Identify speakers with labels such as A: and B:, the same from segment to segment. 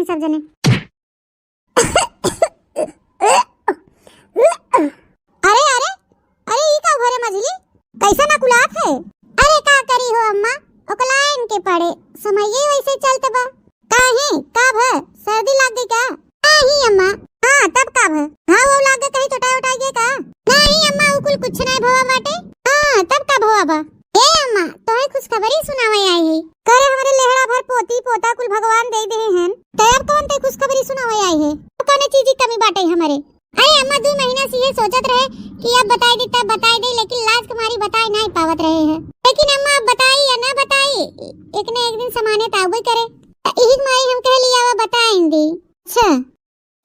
A: सब जने। अरे अरे अरे ई का भरे मजली कैसा ना कुलात है। अरे का करी हो अम्मा ओकलाइन के पड़े समये वैसे चलते बा काहे का भ सर्दी लाग गई का? नहीं अम्मा। हां तब का भ घाव लाग गए कहीं चटाई उठाई गए का? नहीं अम्मा उकुल कुछ नहीं भवा बाटे। हां तब का भवा बा। ए अम्मा तोहे खुश खबरी सुनावे आई है करे हमरे लेहड़ा भर पोती पोता कुल भगवान दे दे हैं तब कौन ते खुश खबरी सुनावे आई है कौन चीज की कमी बाटे हमरे। अरे अम्मा 2 महीना से ये सोचत रहे कि अब बताई दी तब बताई दे लेकिन लाज कुमारी बताई नहीं पावत रहे हैं। लेकिन अम्मा अब बताई या ना बताई एक न एक दिन समाने ताबे करे एक माई हम कह लिया वो बताएं दी। अच्छा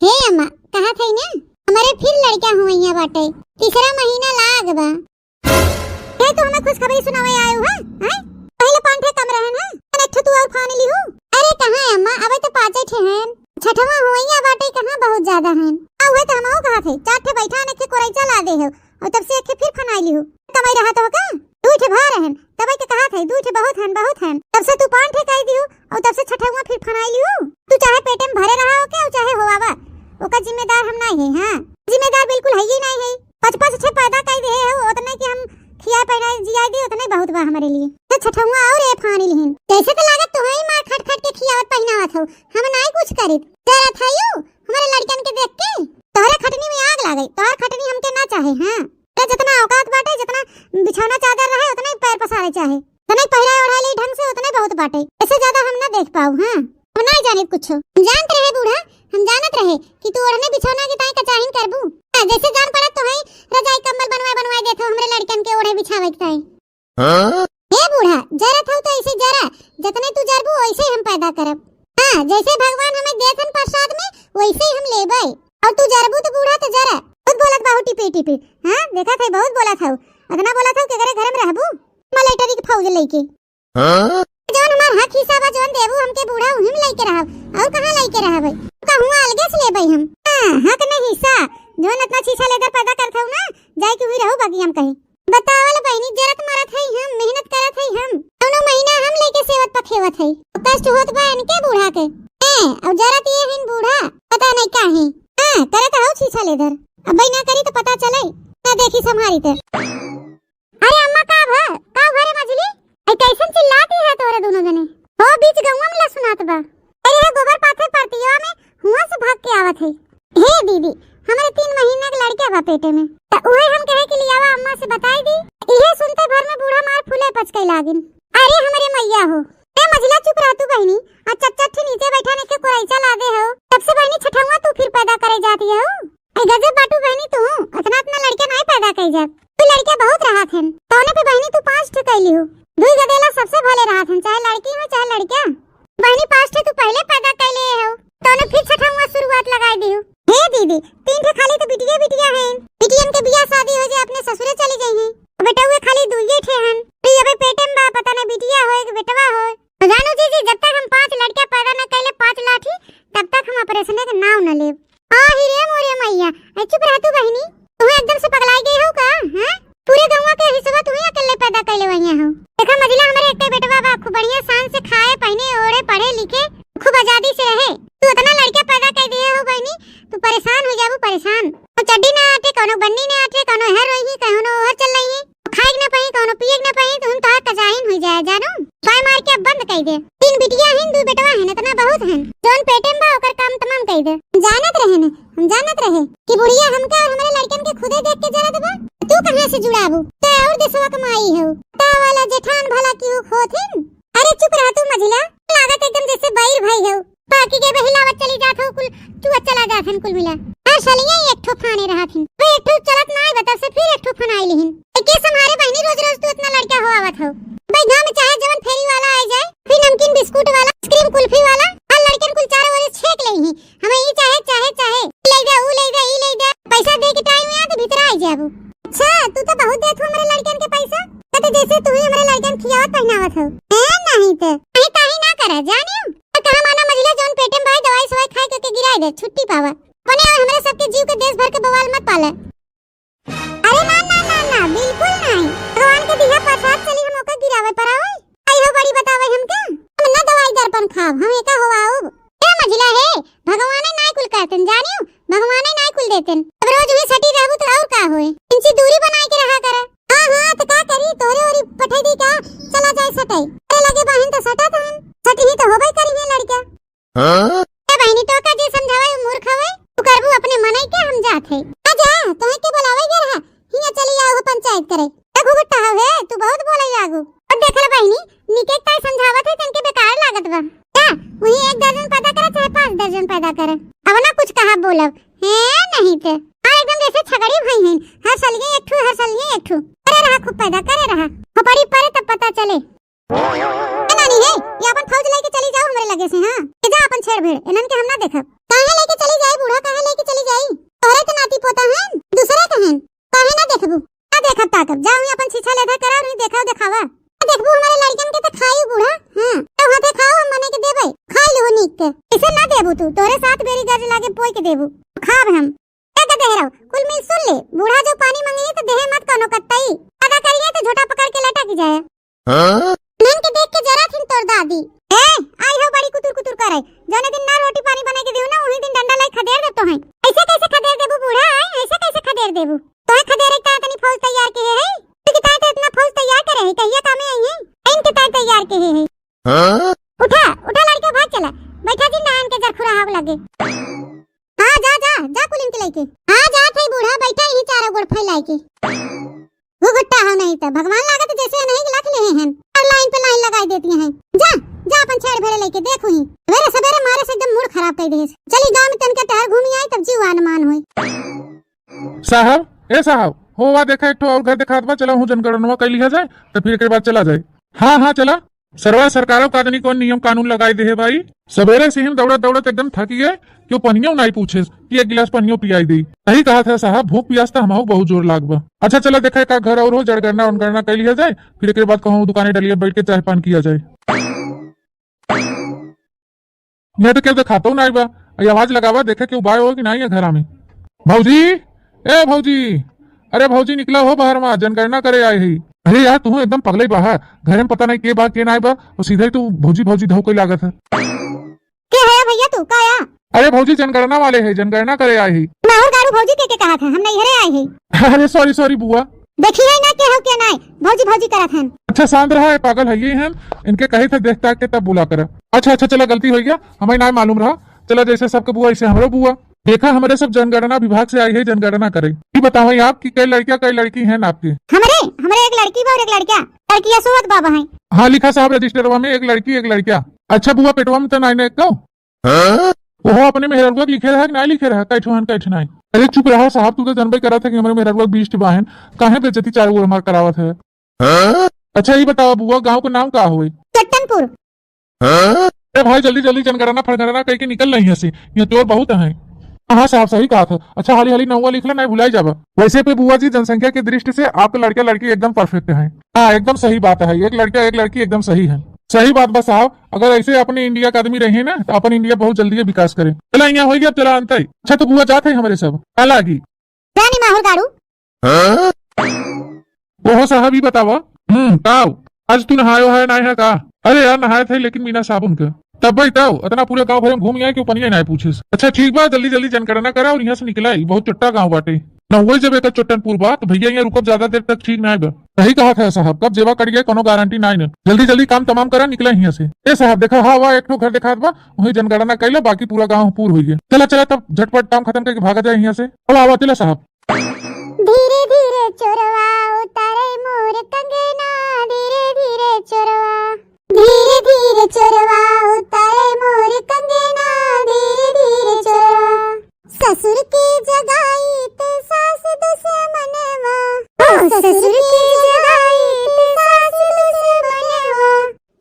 A: हे अम्मा कहा थई ना हमारे फिर लड़का हुईया बाटे 3रा महीना लाग बा हे तो हमें खुश खबरी सुनावे आयो है हैं पहले 5 ठे कम रहन है अनेठ तू और फान ली हूं। अरे कहां है अम्मा अबे तो 5 ठे हैं 6ठवा हुईया बाटे कहां बहुत ज्यादा हैं आवे तो हमहु कहा थे 4 ठे बैठा ने के कोरैचा ला दे हो और तब से एक फिर फनाई ली हूं कमाई रहा तो का 2 ठे भा रहन तब के कहा थे 2 ठे बहुत हैं तब से तू 5 ठे कह दी हो और तब से 6ठवा फिर फनाई ली हूं। तू चाहे पेटे में भरे रहा हो के चाहे होवावा ओका जिम्मेदार हम नहीं है। हां जिम्मेदार बिल्कुल है ही नहीं है 5 ठे पैदा कर दे हो उतने कि हम खिया पैना जिया दे उतने बहुत बा हमारे लिए तो 6ठवा और ए फानी लिहिन कैसे तो लागत तो है मार खट खट के खियावत पहनावत हो हम नहीं कुछ करित जरा थायू हमारे लड़कन के देख के तोहरे खटनी में आग लागई तोहर खटनी हमके ना चाहे। हां तो जितना औकात बाटे जितना बिछौना चादर रहे उतना ही पैर पसारे चाहे उतना पहरा ओढ़ा ले ढंग से उतने बहुत बाटे इससे ज्यादा हम ना देख पाऊ। हां हम नहीं जाने कुछ जानत रहे बूढ़ा हम जानत रहे कि तू ओढ़ने बिछौना के ताई कचाहिन करबू जैसे जान पड़त तो है रजाई कंबल बनवाए देथो हमरे लड़कन के ओढ़े बिछावे के ताई। हां हे बूढ़ा जरा था तो ऐसे जरा जितने तू जरबू वैसे हम पैदा करब। हां जैसे भगवान हमें देथन प्रसाद में वैसे ही हम लेबै और तू जरबू तो बूढ़ा तो जरा बहुत बोलत बाहु टिपे टिपे। हां देखा थे बहुत बोला था अदना बोला था के घर में रहबू मलेटरी के फौज लेके। हां जौन हमार हक हिसाब जौन देबू हमके बूढ़ा उहिम लेके रहब और कहां लेके रहबै कहूं अलगे से लेबै हम। हां हक नहीं हिस्सा जौन इतना छीछा लेकर पैदा करत हूं ना जाय के हुई रहू बाकी हम कहीं बतावल बहनी जरत मारत है हम मेहनत करत है हम दोनों महीना हम लेके सेवत पखेवत है कष्ट होत बा इनके बूढ़ा के और जरत ये हिन बूढ़ा पता नहीं का है। हां करत हो छीछा लेकर अब ना करी तो पता चले ना देखी संभारी ते। अरे अम्मा का भरे मजली ऐ कैसन चिल्लाती है तोरे दोनों जने हो बीच गौवा में सुनात बा। अरे गोबर पाथे पड़तिया में हुआ से भाग के आवत है। हे दीदी हमारे 3 महीने के लड़का बा पेटे में त ओए हम कहे के लियावा अम्मा से बताई दी इहे सुनते भर में बूढ़ा मार फूले पचके लागिन। अरे हमारे मैया हो ए मजला चुप रह तू बहनी आ चच्चा नीचे बैठाने के कोरैचा ला दे हो तब से बहनी 6ठवा तू फिर पैदा करे जाती है ए गजब बाटू बहनी तू इतना लड़का नहीं पैदा कर जा तू लड़के बहुत रहा थे तौने पे बहनी तू 5 ठे कैली हो 2 गदेला सबसे भले रहा थे चाहे लड़की हो चाहे लड़का बहनी 5 ठे तू पहले पैदा कर ले हो तौने फिर 6ठवा शुरुआत लगाई दी हो। हे दीदी 3 ठे खाली तो बिटिया हैं बिटियन के बियाह शादी हो जाए अपने ससुरे चली गई हैं बेटा हुए खाली 2 ठे हैं तो अबे पेटे में बा पता नहीं बिटिया होए कि बेटवा होए जानू जी जब तक हम 5 लड़का पैदा न कैले 5 लाठी तब तक हम ऑपरेशन के नाव न लेब। आ हिरे मोरे मैया ए चुप रह तू बहनी तू एकदम से पगलाई गई हो का? हां पूरे गांव के हिस्सा तू ही अकेले पैदा कैले वहिया हो देखा मजला हमारे एकटे बेटवा बा खूब बढ़िया शान से खाए पहने ओढ़े पढ़े लिखे खूब आजादी से रहे तू इतना लड़का पैदा कर दिए हो बहनी तू परेशान हो जाबू परेशान तो चड्डी ना आटे कोनो बन्नी ना आटे कोनो हर रही कोनो ओहर चल रही खाए ना पही कोनो पिए ना पही तुम तो कजाइन हो जाए जानू पाय मार के बंद कर दे 3 बिटिया हैं 2 बेटवा हैं इतना बहुत हैं जोन पेटे में बा ओकर काम तमाम कर दे जानत रहे न हम जानत रहे कि बुढ़िया हमका और हमारे लड़कन के खुदे देख के जरत बा तू कहां से जुड़ाबू ते और देशवा कमाई हो ता वाला जेठान भला क्यों खोथिन। अरे चुप रह तू मझिला लागत एकदम जैसे बैर भाई हो बाकी के बहिलावत चली जात हो कुल तू चला जाथन कुल मिला हर सलिया एक ठो फाने रहथिन वे एक ठो चलत नाय बता से फिर एक ठो फनाई लिहिन के संहारे बहनी रोज रोज तू इतना लड़का हो आवत हो भाई गांव में चाहे जवन फेरी वाला आ जाए फिर नमकीन बिस्कुट वाला आइसक्रीम कुल्फी वाला हर लड़कन कुल चारों ओर छेक लेही हमें ई चाहे ले जा ऊ ले जा ई ले जा पैसा दे के टाइम में आ तो भीतर आ जाबू। अच्छा तू तो बहुत देत हो हमारे लड़कन के पैसा तो जैसे तू ही हमारे लड़कन खियावत पहनावत हो नहीं तो नहीं ताही ना करा जानियो कहां माना मजला जोन पेटे में भाई दवाई सवाई खाए के गिराई दे छुट्टी पावा बने हमारे सबके जीव के देश भर के बवाल मत पाले। अरे ना ना ना ना बिल्कुल नहीं भगवान के दिया प्रसाद चली हम ओकर गिरावे पर आवे आई हो बड़ी बतावे हम का हम ना दवाई दर्पण खाव हम एका होवाओ ए मझिला है देते। अब रोज हुई सटी रहबू तो और का होए, इनसे दूरी बनाए के रहा कर। हां हां तो का करी, तोरे ओरी पठै दी का चला जाए सटाई, अरे लगे बहन तो सटा थन, सटी ही तो होबे करी है लड़का। हां ए बहनी तो का जे समझावे मूर्ख हवे, तू करबू अपने मनई के हम जात है। आ जा तोहे के बुलावे गे रहा, हिया चली आओ पंचायत करे। ए घुगुट्टा हवे तू बहुत बोले आगू। और देखल बहनी निके ताई समझावत है तनके बेकार लागत बा। का वही एक दर्जन पैदा करे चाहे 5 दर्जन पैदा करे, अब ना कुछ कहा बोलब है नहीं ते। हां एकदम जैसे छगड़ी भाई हैं, हर साल ये एक ठू हर साल ये एक ठू करे रहा, खूब पैदा करे रहा, खोपड़ी परे तब पता चले। ए नानी है ये अपन फौज लेके चली जाओ हमरे लगे से। हां ए जा अपन छेड़ भेड़ इनन के हम ना देखब। काहे लेके चली जाई बूढ़ा, काहे लेके चली जाई, तोरे के नाती पोता हैं दूसरे के हैं, काहे ना देखबू। आ देखब ताकब जाओ अपन छीछा लेधा कराओ, नहीं देखाओ दिखावा देखबू हमारे लड़कन के तो खाई बूढ़ा। हां तो हाथे खाओ हम मने के देबे, खा लो नीक के, इसे ना देबू तू, तोरे साथ बेरी गज लागे पोई के देबू, खाब हम। ए का देहराओ कुल मिल सुन ले, बूढ़ा जो पानी मांगी तो देहे मत कनो कत्तई, आधा करिए तो झोटा पकड़ के लटक जाए। हां नन के देख के जरा थिन तोर दादी ए आई हो बड़ी कुतुर कुतुर करे, जने दिन ना रोटी पानी बना के देऊ ना वही दिन डंडा लाई खदेर देतो है। ऐसे कैसे खदेर देबू बूढ़ा, ऐसे कैसे खदेर देबू, तोहे खदेरे का तनी फौज तैयार के है, तू कितना तो इतना फौज तैयार करे है, कहिया कामे आई है इन के तैयार के है। हां उठा उठा लड़का भाग चला, बैठा जी नान के जरखुरा हाव लगे। हां जा जा जा कुलिन के लेके। हां जा थे बूढ़ा बैठा ही चारों गोड़ फैलाई के, वो गुट्टा हो नहीं तो भगवान लागत जैसे नहीं लख ले हैं और लाइन पे लाइन लगाई देती हैं। जा जा अपन छेड़ भेड़े लेके देखो ही, सवेरे सवेरे मारे से एकदम मूड खराब कर दे। चली गांव में तन के टहर घूमी आई तब जीव अनुमान होई।
B: साहब ए साहब होवा देखा एक ठो और घर दिखात बा, चला हूं जनगणना कर लिया जाए तो फिर के बाद चला जाए। हाँ हाँ चला, सरवा सरकारों का आदमी कौन नियम कानून लगाई दे है भाई, सवेरे से ही दौड़त दौड़त एकदम थकी गए, क्यों पनियों नहीं पूछे कि एक गिलास पनियों पियाई दी। सही कहा था साहब, भूख प्यास था हमारा बहुत जोर लाग बा। अच्छा चला देखा एक घर और हो जनगणना उनगणना कर लिया जाए, फिर एक बाद कहूँ दुकानें डलिए बैठ के चाय पान किया जाए। मैं तो क्या दिखाता हूँ ना बा, आवाज लगावा देखे कि उबाय हो कि नहीं है घर में। भौजी ए भौजी, अरे भौजी निकला हो बाहर में, जनगणना करे आए ही। अरे यार तू एकदम पगले बाहर, घर में पता नहीं के बा के ना बा, और सीधे तू भौजी भौजी धो के लागत है।
A: क्या है भैया तू का आया?
B: अरे भौजी जनगणना वाले है, जनगणना करे आए ही।
A: और गारू भौजी के कहा था, हम नहीं हरे आए ही।
B: अरे सॉरी सॉरी बुआ,
A: देखिए ना क्या हो क्या ना, भौजी भौजी करत हैं।
B: अच्छा शांत रहा, पागल है ये हैं, इनके कहे थे देख ताक के तब बुला कर। अच्छा अच्छा चला गलती हो गया, हमें ना मालूम रहा, चला जैसे सबके बुआ ऐसे हमरो बुआ। देखा हमारे सब जनगणना विभाग से आई है जनगणना करे। ये बताओ आप कि कई लड़कियां कई लड़की हैं आपके?
A: हमारे हमारे एक लड़की और एक लड़का, लड़कियां सोवत बाबा हैं।
B: हाँ लिखा साहब रजिस्टरवा में एक लड़की एक लड़का। अच्छा बुआ पेटवा में तो नहीं एक वो अपने मेहरबा लिखे रहा नहीं लिखे रहा, कैठवान कैठनाई। अरे चुप रहा साहब, तू तो जनबे करा था कि हमारे मेहरबा 20 बहन काहे बेइज्जती चारों ओर हमार करावत है। अच्छा ये बताओ बुआ गाँव का नाम का हुई?
A: चट्टनपुर।
B: अरे भाई जल्दी जल्दी जनगणना फड़गणना कह के निकल रही है, ये चोर बहुत है। हाँ साहब सही कहा था। अच्छा हाली हाली नौवा लिखला नहीं भुलाई जावा। वैसे पे बुआ जी जनसंख्या की दृष्टि से आपके लड़के लड़की एकदम परफेक्ट हैं। हाँ एकदम सही बात है, एक लड़का एक लड़की एकदम सही है। सही बात बस साहब, अगर ऐसे अपने इंडिया का आदमी रहे ना तो अपन इंडिया बहुत जल्दी विकास करे। चला यहाँ हो गया, चला अंत। अच्छा तो बुआ जाते है हमारे सब अलग वो साहब ही बतावा। आज तू नहायो है ना है का? अरे यार नहाए थे लेकिन बिना साबुन का। तब भाई तब इतना पूरे गांव भर में घूम आए क्यों पनिया नहीं पूछे। अच्छा ठीक बा, जल्दी जल्दी जनगणना करा और यहाँ से निकला ही, बहुत चुट्टा गाँव बाटे न वही जब एक चट्टनपुर बा तो भैया यहाँ रुकब ज्यादा देर तक ठीक नहीं बा। सही कहा था साहब, कब जेवा कर गया कोनो गारंटी नहीं न। जल्दी जल्दी काम तमाम करा निकला यहाँ से। ए साहब देखा हाँ वाह एक घर दिखा बा, वही जनगणना कर लो, बाकी पूरा गाँव पूर हुई है। चला चला तब झटपट काम खत्म करके भागा जाए यहाँ से। अब आवा चला साहब।
A: धीरे धीरे चोरवा उतारे मोर कंगना, धीरे धीरे चोरवा, धीरे धीरे चोरवा उतारे मोर कंगना, धीरे धीरे चोरवा। ससुर की जगाई ते सास दुश्मनवा, ससुर की जगाई ते सास दुश्मनवा।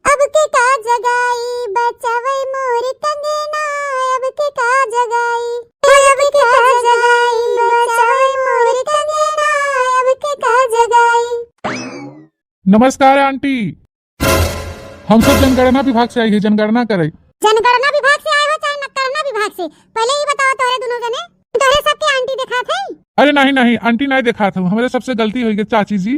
A: अब के का जगाई बचावे मोर कंगना, अब के का जगाई, अब के का जगाई बचावे मोर कंगना, अब के का जगाई।
B: नमस्कार आंटी, हम सब जनगणना विभाग से आई है, जनगणना करे।
A: जनगणना विभाग से आए हो चाहे नकरना विभाग से, पहले ही बताओ तोरे दोनों जने, तोरे सबके आंटी दिखा थे?
B: अरे नहीं नहीं आंटी नहीं दिखा था, हमारे सबसे गलती हुई चाची जी।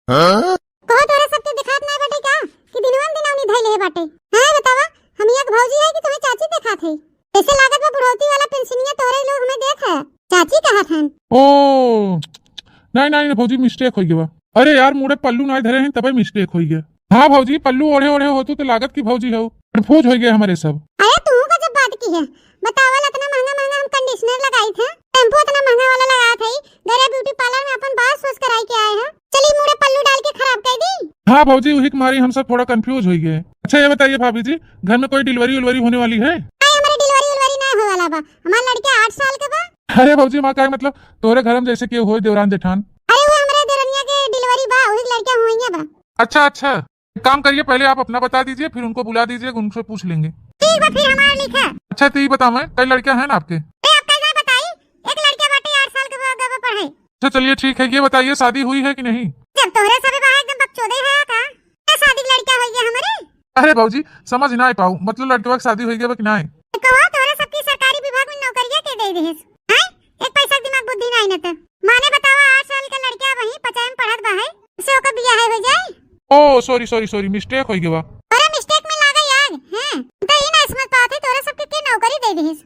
A: कहो तोरे सबके दिखात नहीं बाटे का कि दिनवन दिनवनी धइले है बाटे? हां बतावा, हम एक भौजी है कि तुम्हें चाची दिखा थे? ऐसे लागत में बुढ़ौती वाला पेंशनिया तोरे लोग हमें देख है। चाची कहा
B: नहीं नहीं भौजी मिस्टेक हो गया। अरे यार मुड़े पल्लू ना धरे हैं तब मिस्टेक हो गया। हाँ भौजी पल्लू ओढ़े ओढ़े हो तो लागत की भौजी हो कंफ्यूज हो गए हमारे सब।
A: अरे तू का जब बात की है बतावल इतना महंगा महंगा हम कंडीशनर लगाई थे, शैम्पू इतना महंगा वाला लगाया थे, गरे ब्यूटी पार्लर में अपन बाल सोच कराई के आए हैं, चली मुड़े पल्लू डाल के खराब कर दी।
B: हाँ भौजी वही तुम्हारी हम सब थोड़ा कंफ्यूज हो गए। अच्छा ये बताइए भाभी जी घर में कोई डिलीवरी उलवरी होने वाली है?
A: नहीं हमारी डिलीवरी उलवरी नहीं हो वाला बा, हमारा लड़का 8 साल का बा।
B: अरे भौजी माँ का मतलब तोरे घर में जैसे कि हो देवरान जेठान।
A: अरे वो हमारे देवरनिया के डिलीवरी बा, वही लड़का हुई बा।
B: अच्छा अच्छा एक काम करिए पहले आप अपना बता दीजिए फिर उनको बुला दीजिए उनसे पूछ लेंगे।
A: ठीक बा फिर हमारा लिखा।
B: अच्छा तो ये बताओ मैं कई लड़कियां हैं ना आपके?
A: आप कैसा बताई एक लड़का बाटे 8 साल के बा पढ़े।
B: अच्छा चलिए ठीक है ये बताइए शादी हुई है कि नहीं?
A: जब तोहरे सबे बा एकदम बकचोदे है का क्या शादी के लड़का हो गया हमारे?
B: अरे भौजी समझ ना पाऊ मतलब लड़के की शादी हुई है कि नहीं?
A: कहो तोहरे सबकी सरकारी विभाग में नौकरियां के दे देहिस हैं, एक पैसा दिमाग बुद्धि नहीं न त माने बतावा 8 साल का लड़का वही 50 में पढ़त बा है उसे ओकर बियाह हो जाए।
B: ओ सॉरी सॉरी सॉरी मिस्टेक हो गया।
A: तोरे मिस्टेक में लागा यार हैं त ई ना समझ पात है तोरे सबके के नौकरी दे देहिस।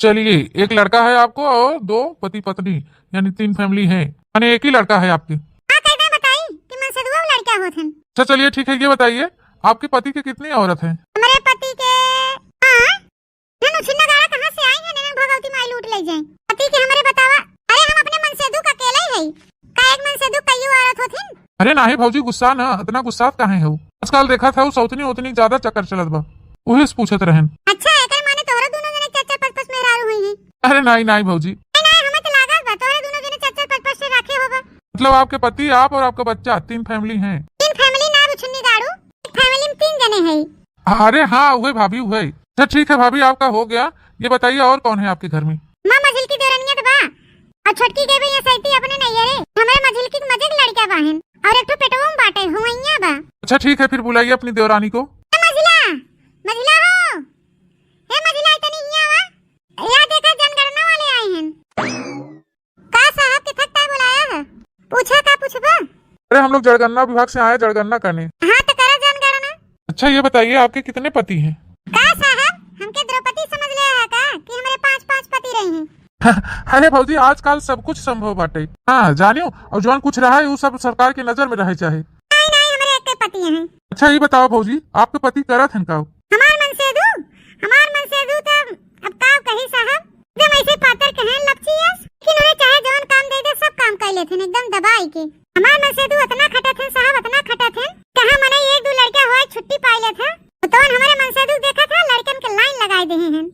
B: चलिए एक लड़का है आपको और 2 पति पत्नी यानी 3 फैमिली है यानी एक ही लड़का है आपके।
A: हां कैसे बताई कि मन से दुआ लड़का होथन।
B: अच्छा चलिए ठीक है ये बताइए आपके पति के कितनी औरत है?
A: हमारे पति के हां ननु छिन्ना गाड़ा कहां से आई है ननु भगवती माई लूट ले जाए। पति के हमारे बतावा अरे हम अपने मन से दुख अकेले ही है का एक मन से दुख कई औरत होथिन।
B: अरे नहीं भौजी गुस्सा ना इतना गुस्सा कहाँ है आजकल देखा था सौतनी उतनी ज्यादा चक्कर चलत बा उहे से पूछत रहन।
A: अच्छा एकर माने तोरा दोनों जने चाचा पच मेहरारू हुई है।
B: अरे नहीं नहीं भौजी
A: नहीं हमें तो लागत बा तोरे दोनों जने चाचा पच से रखे होबा।
B: मतलब आपके पति आप और आपका बच्चा 3 फैमिली हैं।
A: 3 फैमिली ना बुछनी गाड़ू एक फैमिली में 3 जने हैं।
B: अरे हाँ वही भाभी वही। अच्छा ठीक है भाभी आपका हो गया ये बताइए और कौन है आपके घर में?
A: मां मझिल की देवरनिया बा और छोटकी के भी ये सैती अपने नैयरे हमारे मझिल की मजे लड़का बाहन और एक तो पेटवा में बाटे हुइया बा।
B: अच्छा ठीक है फिर बुलाइए अपनी देवरानी को।
A: मझिला मझिला हो हे मझिला इतनी हिया वा या देखा जनगणना वाले आए हैं का साहब के थकता बुलाया है पूछा का पूछबा?
B: अरे हम लोग जनगणना विभाग से आए जनगणना करने।
A: हां तो करा जनगणना।
B: अच्छा ये बताइए आपके कितने पति हैं?
A: का साहब हमके द्रौपदी समझ ले है का कि हमारे 5 पति रहे हैं।
B: अरे भौजी आजकल सब कुछ संभव बाटे। हाँ जानियो और जौन कुछ रहा है वो सब सरकार की नजर में रहे चाहे।
A: नहीं हमारे एक पति हैं।
B: अच्छा ये बताओ भौजी आपके पति करत हैं का?
A: हमार मन से दू तो अब का कही साहब जब ऐसे पातर कहे लपचियस कि उन्हें चाहे जौन काम दे दे सब काम कर लेते हैं एकदम दबाई के। हमार मन से दू इतना खटत है साहब इतना खटत है कहां मने 1-2 लड़का होए छुट्टी पाई ले था तो हमारे मन से दू देखा था लड़कन के लाइन लगाए दे हैं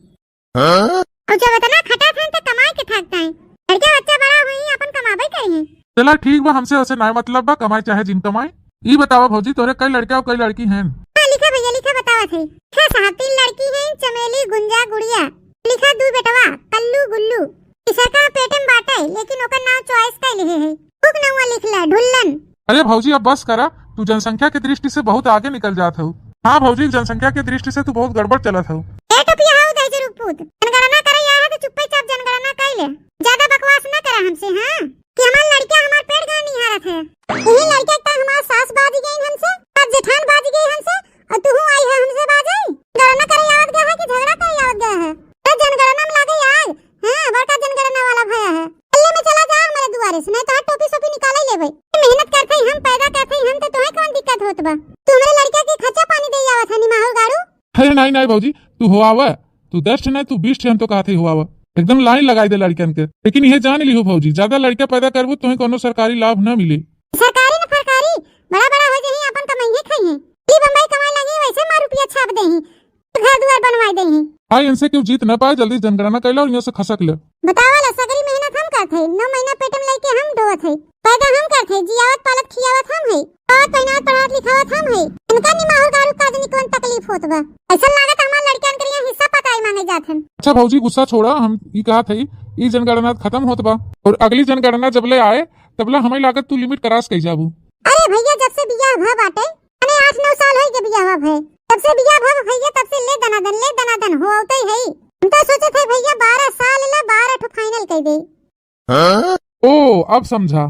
A: और जब इतना खटत है तो कमाई के थकता है लड़का बच्चा बड़ा हुई अपन कमाबे करी।
B: चला ठीक बा हमसे वैसे ना मतलब बा कमाई चाहे जिन कमाई। ये बताओ भौजी तोरे कई लड़का और कई लड़की हैं?
A: लिखा भैया लिखा बतावा थे है साहब 3 लड़की हैं चमेली गुंजा गुड़िया लिखा 2 बेटवा कल्लू गुल्लू इसे का पेट में बाटे लेकिन ओकर नाम चॉइस कर लिए है बुक नवा लिखला ढुल्लन।
B: अरे भौजी अब बस करा तू जनसंख्या की दृष्टि से बहुत आगे निकल जात हो। हाँ भौजी जनसंख्या की दृष्टि से तू बहुत गड़बड़ चलत हो।
A: ए टोपिया हाउ दे जरूर पूत जनगणना करे या है तो चुपचाप जनगणना कर ले ज्यादा बकवास ना करा हमसे। हां कि हमार लड़का हमार पेट गाड़ नहीं हारत है यही लड़का का हमार सास बाज गई हमसे और जेठान बाज गई हमसे और तू आई है हमसे बाजाई गणना करे याद गया है कि झगड़ा करे याद गया है तो जनगणना में लागे याद हां बड़का जनगणना वाला भया है अल्ले में चला जा हमारे दुआरे से नहीं तो टोपी सोपी निकाल ही लेबे मेहनत करते हम पैदा करते हम तो तुम्हें कौन दिक्कत होत बा तू हमारे लड़का के खर्चा पानी दे आवत है निमाहल गाड़ू।
B: अरे नहीं नहीं भौजी तू हो आवा तू 10 नहीं तू 20 हम तो कहते हो आवा एकदम लाइन लगाई दे लड़कन के लेकिन ये जान ली हो भौजी ज्यादा लड़का पैदा करबो तुम्हें कोनो सरकारी लाभ न मिले।
A: सरकारी न फरकारी बड़ा हो जाही अपन कमाइए खाई है ती बम्बई कमाए लगी वैसे मार रुपया छाप देही घर दुआर बनवाई देही।
B: हां इनसे क्यों जीत न पाए जल्दी जनगणना कर लो और यहां से खसक ले।
A: बतावाला सगरी मेहनत हम करत है 9 महीना पेट में लेके हम डोत है पैदा हम करत है जियावत पालत खियावत हम है और पहिनावत पढ़ावत लिखावत हम है इनका निमाहल गारू काज निकवन तकलीफ होत बा ऐसा लागत हमार लड़कन के लिए हिस्सा पताई मांगे जात हन।
B: अच्छा भौजी गुस्सा छोड़ा हम ई कहा थे ई जनगणना खत्म होत बा और अगली जनगणना जब ले आए तबला हमें लागत तू लिमिट क्रॉस कर जाबू।
A: अरे भैया जब से बियाह भ बाटे अने 8-9 साल हो गए बियाह भ तब से बियाह भ भैया तब से ले दनादन हो औते है हम तो सोचे थे भैया 12 साल ला 12 ठो फाइनल कर दे।
B: ओ अब समझा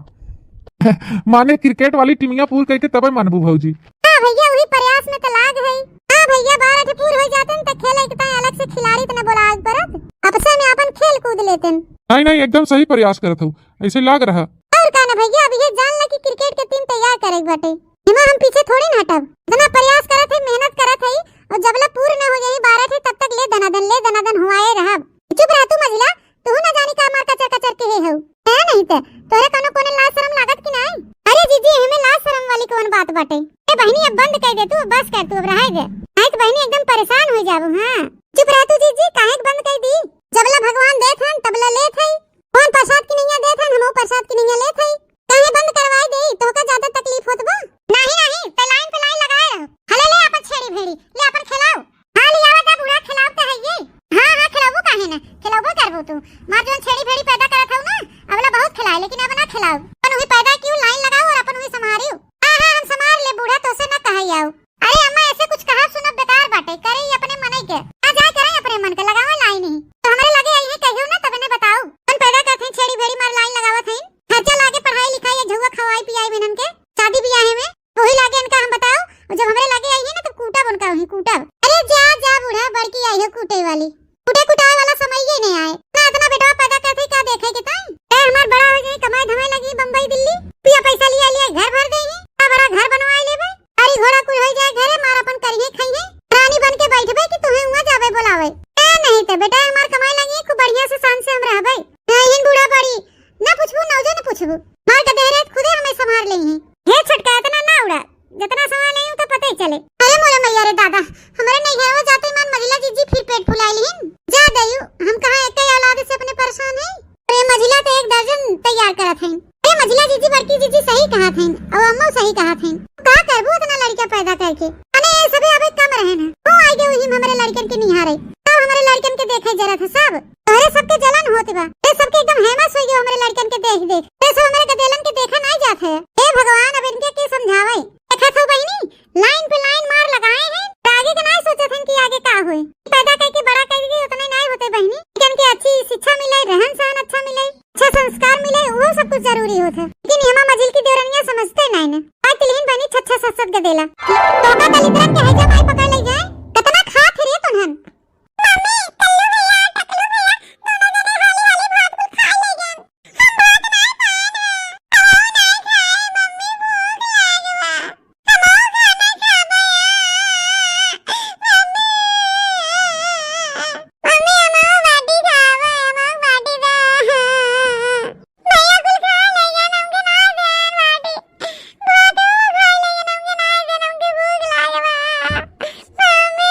B: माने क्रिकेट वाली टीमियां पूर करके तब मानबू भौजी।
A: हां भैया वही प्रयास में तो लाग है। हां भैया 12 ठो पूर हो जातन त खेले के ताई अलग से खिलाड़ी त न बोलाज परत आपसे में अपन खेल कूद लेतन।
B: नहीं एकदम सही प्रयास करत हो ऐसे लाग रहा।
A: और का ना भैया, अब ये जान ला कि क्रिकेट के टीम तैयार करे बाटे, एमा हम पीछे थोड़ी ना हटब। इतना प्रयास करत है, मेहनत करत है, और जबला पूर्ण न हो जाई 12 थे तब तक ले दनादन हुआए रहब। चुप रह तू मझिला, तू ना जानी का मार कचर कचर के है नहीं त तोरे कोनो कोनो लाज शरम लागत कि नहीं? अरे जीजी, एमे लाज शरम वाली कौन बात बाटे? ए बहनी अब बंद कर दे तू, बस कर तू, अब रह दे, नहीं तो बहनी एकदम परेशान हो जाबू। हां चुप रह तू जीजी, काहे बंद कर दी? जबला भगवान देत हन तबला लेत है, कौन प्रसाद की नहीं देत हन, हमो प्रसाद की नहीं लेत है, काहे बंद करवाई दे? तो का ज्यादा तकलीफ होत बा? नहीं पे लाइन लगाए रहो। हले ले अपन छेड़ी भेड़ी ले, अपन खिलाओ। हां ले आवा दा बूढ़ा, खिलाओ त है ये। हां खिलाओ, काहे ना खिलाओ करबो तू? मार जोन छेड़ी भेड़ी पैदा करत हऊ ना, अबला बहुत खिलाए, लेकिन अब ना खिलाओ। अपन वही पैदा क्यों, लाइन लगाओ और अपन वही संभारियो। हां हम संभाल ले बूढ़ा, तो से ना कहई आओ। अरे अम्मा ऐसे कुछ कहा सुनब बेकार बाटे, करे ही अपने मन के, आ जाए करे अपने मन के, लगावा लाइन ही तो हमारे लगे आई है कहियो ना, तब ने बताओ कौन पैदा करत है छेड़ी भेड़ी मार लाइन लगावत है। खर्चा लागे पढ़ाई लिखाई या झुआ खवाई पियाई बिनन के शादी ब्याह में वही लागे इनका, हम बताओ। और जब हमरे लगे आई है ना तो कूटा बनका वही कूटा। अरे जा बूढ़ा, बड़की आई है कूटे वाली, कूटे कुटाए वाला समय ही नहीं आए ना। इतना बेटा पैदा करते का देखे के ताई ए हमार बड़ा हो जाई, कमाई धमाई लगी बम्बई दिल्ली, पिया पैसा लिया घर भर देही, बड़ा घर बनवाए लेबे, गाड़ी घोड़ा कुल हो जाए घरे, मार अपन करिए खाइए, रानी बन के बैठबे कि तुहे हुआ जाबे बोलावे। ए नहीं तो बेटा हमार कमाई लगी खूब बढ़िया से शान से हम रहबे। नहीं बूढ़ा बड़ी ना पूछबू, नौजो ना पूछबू, मार के देहरे खुदे हमें संभाल लेही। हे छटका इतना ना उड़ा, जितना समय नहीं तो पता ही चले। अरे मोरे मैया रे दादा, हमरे नहीं है वो जाते मान मजिला जीजी फिर पेट फुलाइलिन। जा दयू, हम कहां एक ही औलाद से अपने परेशान है। अरे मजिला तो एक दर्जन तैयार करत है। अरे मजिला जीजी बड़की जीजी सही कहा थे, और अम्मा सही कहा थे, का करबो इतना लड़का पैदा करके। अरे सभी अबे कम रहे ना, हो आई गए वही हमरे लड़कन के निहारे, सब हमरे लड़कन के देखे जरा था सब, तोरे सबके जलन होत बा, ए सबके एकदम हेमस हो गयो हमरे लड़कन के देख देख, ए सब हमरे गदेलन के देखा नहीं जात है। ए भगवान अब इनके के समझावे। देखा तो बहनी लाइन पे लाइन मार लगाए हैं, आगे के नहीं सोचत हन कि आगे का होए, पैदा करके बड़ा करके उतने नहीं होते बहनी, लेकिन के अच्छी शिक्षा मिले, रहन सहन अच्छा मिले, अच्छा संस्कार मिले, वो सब कुछ जरूरी होता है। लेकिन हमा मजिल की देवरनिया समझते नहीं ना, आज तिलहीन बहनी छच्छा ससत गदेला तो का कलितरन के हैजा माई पकड़ ले जाए, कितना खात रे तुनहन। मम्मी कल्लू भैया टकलू भैया दोनों जने हाली हाली भात कुल खा ले गन, हम भात नहीं खाए ना, हम नहीं खाए मम्मी भूख लागवा, हम खाना खाबे मम्मी हम बाटी खावे, हम बाटी दे भैया कुल खा ले गन, हमके ना देन बाटी भात खा ले गन, हमके ना देन, हमके भूख लागवा मम्मी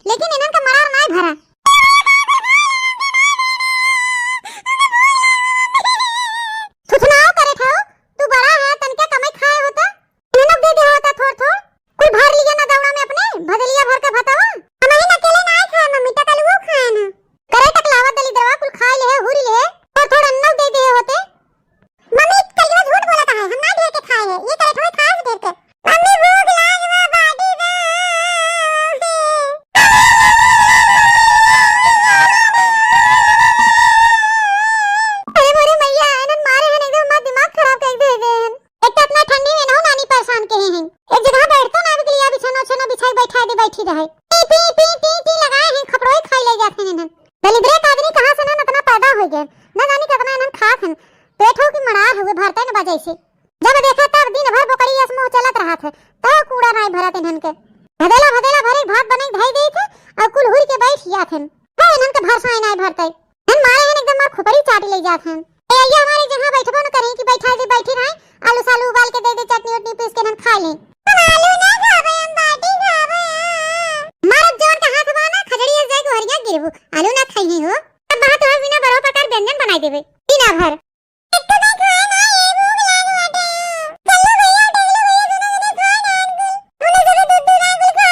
A: लेकिन इनन का मरार नहीं भरा। थुथनाओ करे ठाओ, तू बड़ा है तनके कमाई खाए होता, इनन दे दे होता थोड़ थोड़, कुल भर लिया ना दौड़ा में अपने भदलिया भर का भतावा, हम ही अकेले नहीं खाए, मम्मी तक अलगू खाए ना, करे तक लावत दली दरवा कुल खाए ले हुरी ले, और थोड़ा अन्नव दे दे होते। मम्मी कलियो झूठ बोला है, हम ना ढेर के खाए है, ये करे थोड़ी खास ढेर के, मम्मी भूख लागवा बाटी दे। बैठी रहे पी पी पी पी लगाए हैं, खपड़ोई खाई ले जाते हैं इन्हन, दलिद्रे आदमी कहां से ना इतना पैदा हो गए, न जाने कितना इन्हन खात हैं, पेट हो कि मरार हुए भरते न बजे से, जब देखा तब दिन भर बोकरी असमो चलत रहा था, तो कूड़ा नहीं भरत इन्हन के, भदेला भदेला भरे भात बने धई दे थे, और कुल हुई के बैठ जात हैं, है इन्हन के भरसाई नहीं भरते, हम मारे हैं एकदम मार खुपड़ी चाट ले जात हैं। ए ये हमारे जहां बैठबो न करें कि बैठा दे बैठी रहे, आलू सालू उबाल के दे दे, चटनी उटनी पीस के इन्हन खा ले, हम आलू ना खावे, हम बाटी खावे, मारत जवन का हाथ बाना खजड़ी जाए को हरिया गिरबू, आलू ना खाई हो, अब बात और बिना बरो प्रकार व्यंजन बनाई देबे बिना भर। एक तो नहीं खाए ना, ये भूख लाग बाटे, कल्लू भैया टकलू भैया दोनों ने खाए ना, उन्हें सब दूध दूध आगुल खा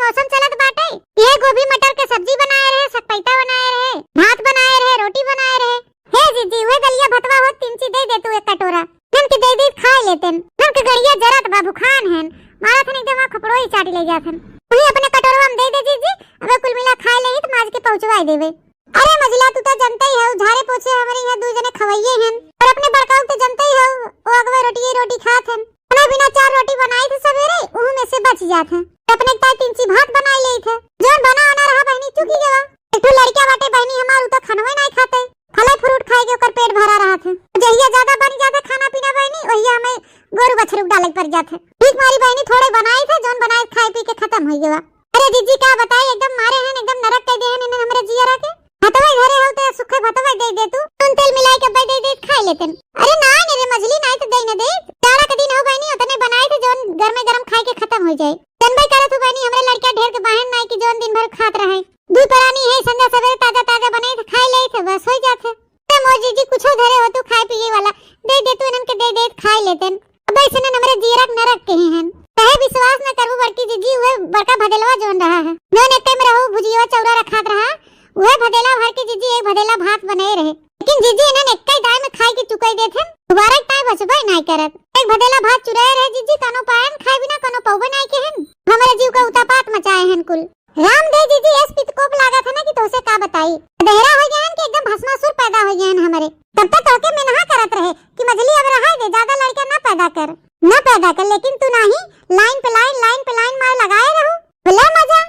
A: मौसम चलत बाटे, ये गोभी मटर के सब्जी बनाए रहे, सकपैता बनाए रहे, भात बनाए रहे, रोटी बनाए रहे। हे जीजी वे दलिया भतवा हो तीन ची दे दे तू एक कटोरा, हम के दे दे खा लेतेन। हम के गड़िया जरत बा भूखान हन, मारा थन एकदम खपड़ो ही चाटी ले जाथन। तू अपने कटोरवा में दे दे जीजी, अब कुल मिला खा लेही त माज के पहुंचवाई देवे। अरे मजला तू तो जनता ही हो, झाड़े पोछे हमारे यहाँ दू जने खवइये हन, और अपने बड़काऊ तो जनता ही हो, ओ अगवे रोटी खात हन। खाना बिना 4 रोटी बनाई थे सवेरे, उहु में से बच जात है। अपने ताई 3 ची भात बनाई ले थे, जोन बना आना रहा बहनी चुकी गवा। एक तो लड़किया बाटे बहनी हमार तो खानवे नहीं खाते, फल फ्रूट खाए के ओकर पेट भरा रहा थे। जहिया ज्यादा बन जाता खाना पीना बहनी, वहिया हमें गोरु बछरू डाले पर जाते। ठीक मारी बहनी थोड़े बनाई थे, जोन बनाए खाए पी के खत्म हो गया। अरे जीजी क्या बताई, एकदम मारे हैं, एकदम नरक कर दे हैं इन्हें हमरे जिया रखे। भतवा घरे हो तो सुखे भतवा दे दे तू, नून तेल मिलाई के दे दे खा लेतन। अरे ना रे मछली नहीं तो दे न दे, जाड़ा के दिन हो बहनी उतने बनाए थे जोन घर में गरम खाए के खत्म हो जाए। जनबई करे तू बहनी हमरे लड़का ढेर के बहन नहीं कि जोन दिन भर खात रहे। दूध परानी है, संजा सवेरे ताजा ताजा बने थे खाए ले थे, बस हो जाते। ते मोर जीजी कुछो घरे हो तू खाए पिए वाला दे दे तू, इनन के दे दे खाए लेतन। अब ऐसे न हमरे जीरक नरक के हैं, कहे विश्वास न करबू बड़की जीजी हुए बड़का भदेलवा जोन रहा है, जोन एक में रहू भुजिया चौरा रखात रहा, वह भदेला भर के जीजी एक भदेला भात बनाए रहे। लेकिन जीजी इन्हें एक ही दाय में खाए के चुकाई देथे, दोबारा टाइ बचबे नहीं करत। एक भदेला भात चुराए रहे जीजी, कानो पायन खाए बिना कानो पौबे नहीं के हन, हमारे जीव का उतापात मचाए हन कुल। राम दे जीजी एस पितकोप लागा था ना कि तोसे का बताई, देहरा हो गया हन कि एकदम भस्मासुर पैदा हो गया हन हमारे। तब तक तोके में नहा करत रहे कि मछली अब रहा दे, ज्यादा लड़का ना पैदा कर, लेकिन तू नहीं लाइन पे लाइन मार लगाए रहो, भला मजा।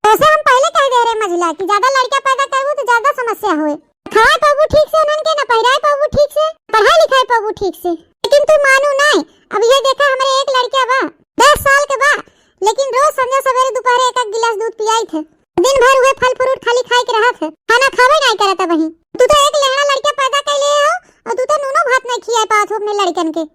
A: तोसे हम पहले कह दे रहे मजला कि ज्यादा लड़का पैदा करबू तो ज्यादा समस्या होए। खाए पाबू ठीक से उनन के, न पहिराए पाबू ठीक से, पढ़ाई लिखाए पाबू ठीक से। लेकिन तू मानू नहीं, अब ये देखा हमारे एक लड़का बा 10 साल के बा, लेकिन रोज संध्या सवेरे दोपहर एक गिलास दूध पियाई थे, दिन भर हुए फल फ्रूट खाली खाए के रहा थे, खाना खावे नहीं करता बही। तू तो एक लेहड़ा लड़का पैदा कर ले हो और तू तो नूनो भात नहीं खियाए पात हो अपने लड़कन के।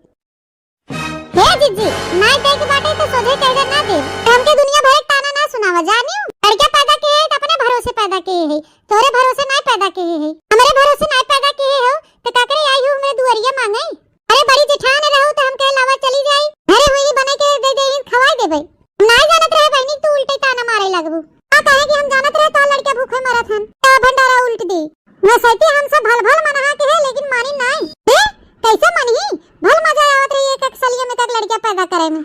A: हे जीजी नहीं दे के बाटे तो सोझे कह दे ना दे, हमके दुनिया भर एक ताना ना सुनावा जानियो। लड़का पैदा के है तो अपने भरोसे पैदा के है, तोरे भरोसे नहीं पैदा के है, हमारे भरोसे नहीं पैदा के हो तो काकरे आई हो हमरे दुआरिया मांगे। अरे बड़ी जेठान रहू तो हमके लावा चली जाई, घरे हुई बने के दे दे खवाई देबे। नहीं जानत रहे बहनी तू उल्टे ताना मारे लगबू, का कहे कि हम जानत रहे तो लड़का भूखे मरत हन, तो भंडारा उल्ट दी। वैसे हम सब भल भल मना के है, लेकिन मानी नहीं। कैसे मनी भल मजा आवत रही एक सलिया में तक लड़का पैदा करे में।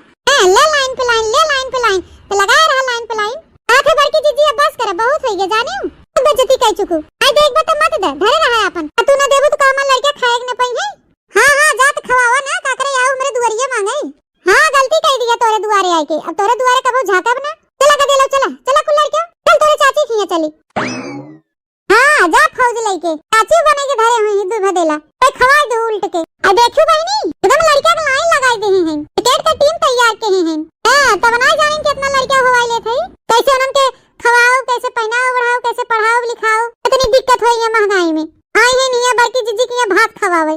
A: ले लाइन पे लाइन तो लगाए रहा लाइन पे लाइन। आंखें भर के जीजी अब बस करे, बहुत हो गया जानियो, बेइज्जती कह चुकू। आई देख बे तो मत दे, धरे रहा है अपन, तू ना देबू तो का हमार लड़का खाए न पई है। हां जा तो खवावा ना, काकरे आओ मेरे दुआरिया मांगे। हां गलती कह दिया तोरे दुआरे आए के, अब तोरे दुआरे कबो झाकब ना। चला के दे लो, चला कुल लड़का चल तोरे चाची खिया चली। हां जा फौज लेके चाची बने के धरे हुई दूध भदेला पे खवा दे उल्ट के। आ देखियो बहनी एकदम लड़का के लाइन लगाई दे हैं, टिकट का टीम तैयार के हैं। हां तब ना जानिन कितना लड़का होवाई ले थे, कैसे उनन के खवाओ, कैसे पहनाओ बढ़ाओ, कैसे पढ़ाओ लिखाओ, इतनी दिक्कत होई है महंगाई में। आई है निया बड़की जीजी के भात खवावे।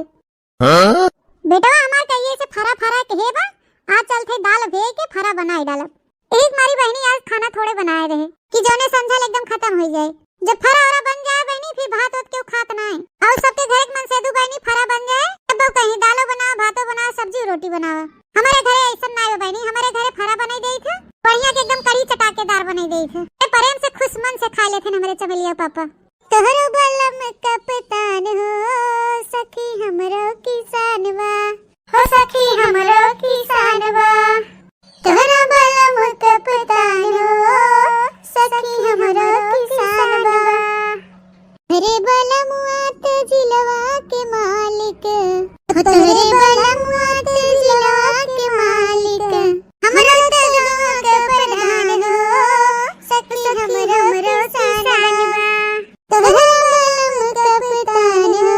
A: बेटा हमार कहिए से फरा के हे बा, आज चल थे दाल भे के फरा बनाई डालब। एक मारी बहनी आज खाना थोड़े बनाए रहे कि जोने संझल एकदम खत्म हो जाए। जब फरा औरा बन जाए बहनी फिर भात होत क्यों खात ना है, और सबके घर एक मन से दू बहनी फरा बन जाए तब कहीं दालो बनाओ, भातो बनाओ, सब्जी रोटी बनाओ। हमारे घरे ऐसा ना है बहनी, हमारे घरे फरा बनाई देई थे, बढ़िया के एकदम कड़ी चटाकेदार बनाई देई थे, प्रेम से खुश मन से खा लेथे हमारे चमेलिया पापा। तोहरो बलम कप्तान हो सखी हमरो किसानवा, हो सखी हमरो किसानवा, तोहरो बलम कप्तान हो सखी हमरो किसानवा। अरे बलमुआ ते जिलवा के मालिक, तोहरे बलमुआ ते जिलवा के मालिक, हमरो तगवा के प्रधान हो सखी हमरो किसानवा, तोहरो बलम कप्तान हो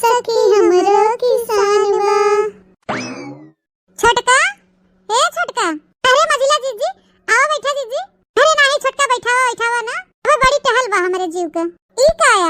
A: सखी हमरो किसानवा। छोटका छोटका, अरे मजिला जीजी आओ बैठा जीजी। अरे नहीं छोटका बैठावा ना, अब बड़ी टहल बा हमारे जीव का। ई काया